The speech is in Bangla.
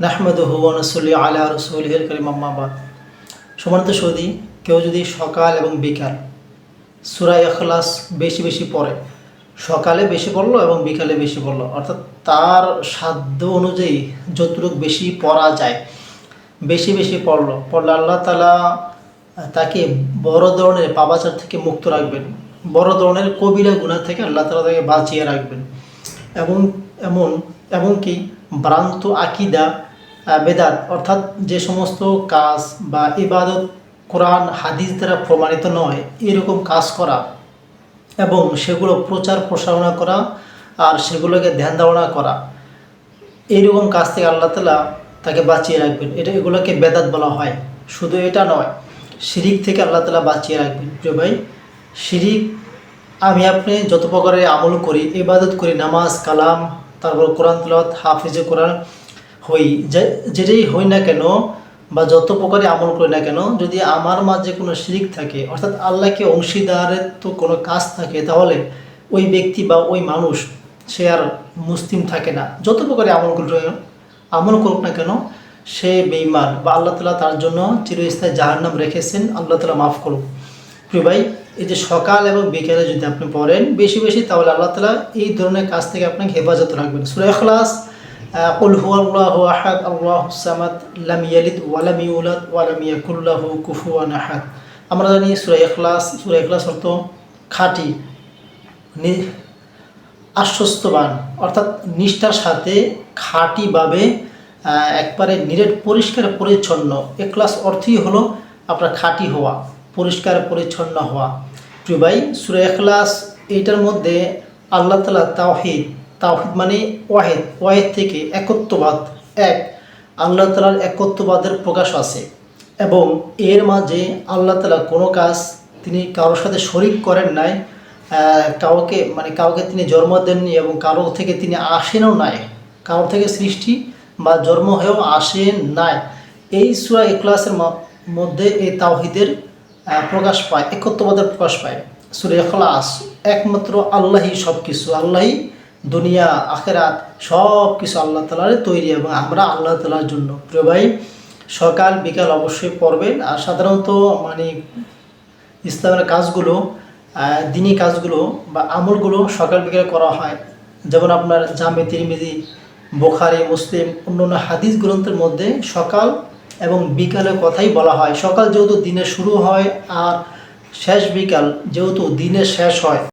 নাহমাদুহু ওয়া নুসাল্লি আলা রাসূলিহিল কারীম আম্মা বাদ। সম্মানিত সুধী, কেউ যদি সকাল এবং বিকাল সূরা ইখলাস বেশি বেশি পড়ে, সকালে বেশি পড়লো এবং বিকালে বেশি পড়লো, অর্থাৎ তার সাধ্য অনুযায়ী যতটুকু বেশি পড়া যায় বেশি বেশি পড়লে আল্লাহ তাআলা তাকে বড় ধরনের পাপাচার থেকে মুক্ত রাখবেন, বড় ধরনের কবিরা গুনাহ থেকে আল্লাহ তাআলা তাকে বাঁচিয়ে রাখবেন। এবং এমনকি ভ্রান্ত আকিদা বেদাত অর্থাৎ যে সমস্ত কাজ বা ইবাদত কোরআন হাদিস দ্বারা প্রমাণিত নয় এরকম কাজ করা এবং সেগুলো প্রচার প্রসারণা করা আর সেগুলোকে ধ্যান ধারণা করা, এইরকম কাজ থেকে আল্লাহ তাআলা তাকে বাঁচিয়ে রাখবেন। এগুলোকে বেদাত বলা হয়। শুধু এটা নয়, শিরিক থেকে আল্লাহ তাআলা বাঁচিয়ে রাখবেন। প্রিয় ভাই, শিরিক আমি আপনি যত প্রকারের আমল করি, ইবাদত করি, নামাজ কালাম, তারপর কোরআন তিলাওয়াত, হাফিজে কোরআন হই, যেটাই হই না কেন বা যত প্রকারে আমল করি না কেন, যদি আমার মাঝে কোনো শিরিক থাকে অর্থাৎ আল্লাহকে অংশীদারের তো কোনো কাজ থাকে, তাহলে ওই ব্যক্তি বা ওই মানুষ সে আর মুসলিম থাকে না। যত প্রকারে আমল করুক না কেন সে বেঈমান বা আল্লাহ তাআলা তার জন্য চিরস্থায়ী জাহান্নাম রেখেছেন। আল্লাহ তাআলা মাফ করুক। প্রিয় ভাই, এই যে সকাল এবং বিকেলে যদি আপনি পড়েন বেশি বেশি, তাহলে আল্লাহ তাআলা এই ধরনের কাজ থেকে আপনাকে হেফাজত রাখবেন। সূরা ইখলাস, কুল হুয়াল্লাহু আহাদ আল্লাহুস সামাদ লাম ইয়ালিদ ওয়া লাম ইউলাদ ওয়া লাম ইয়াকুল লাহু কুফুয়ান আহাদ। আমরা জানি সূরা ইখলাস অর্থ খাঁটি, আশ্বস্তবান, অর্থাৎ নিষ্ঠার সাথে খাঁটিভাবে একবারে নিরেট পরিষ্কার পরিচ্ছন্ন। ইখলাস অর্থই হলো আপনার খাঁটি হওয়া, পরিষ্কার পরিচ্ছন্ন হওয়া। প্রিয় ভাই, সূরা ইখলাস এইটার মধ্যে আল্লাহ তাআলা তাওহীদ মানে ওয়াহিদ থেকে একত্ববাদ, আল্লাহ তাআলার একত্ববাদের প্রকাশ আছে। এবং এর মাঝে আল্লাহ তাআলা কোনো কাজ তিনি কারোর সাথে শরিক করেন নাই, কাউকে তিনি জন্ম দেননি এবং কারো থেকে তিনি আসেনও নাই, কারো থেকে সৃষ্টি বা জন্ম হয়েও আসেন নাই। এই সূরা ইখলাসের মধ্যে এই তাওহীদের প্রকাশ পায়, একত্ববাদের প্রকাশ পায়। সূরা ইখলাস একমাত্র আল্লাহই সব কিছু, আল্লাহই দুনিয়া আখিরাত সব কিছু আল্লাহ তাআলার তৈরি এবং আমরা আল্লাহ তাআলার জন্য। প্রিয় ভাই, সকাল বিকাল অবশ্যই পড়বেন। আর সাধারণত ইসলামের কাজগুলো, দিনী কাজগুলো বা আমলগুলো সকাল বিকালে করা হয়। যেমন আপনার জামে তিরমিজি, বুখারী, মুসলিম, অন্যান্য হাদিস গ্রন্থের মধ্যে সকাল এবং বিকালের কথাই বলা হয়। সকাল যেহেতু দিনের শুরু হয় আর শেষ বিকাল যেহেতু দিনের শেষ হয়।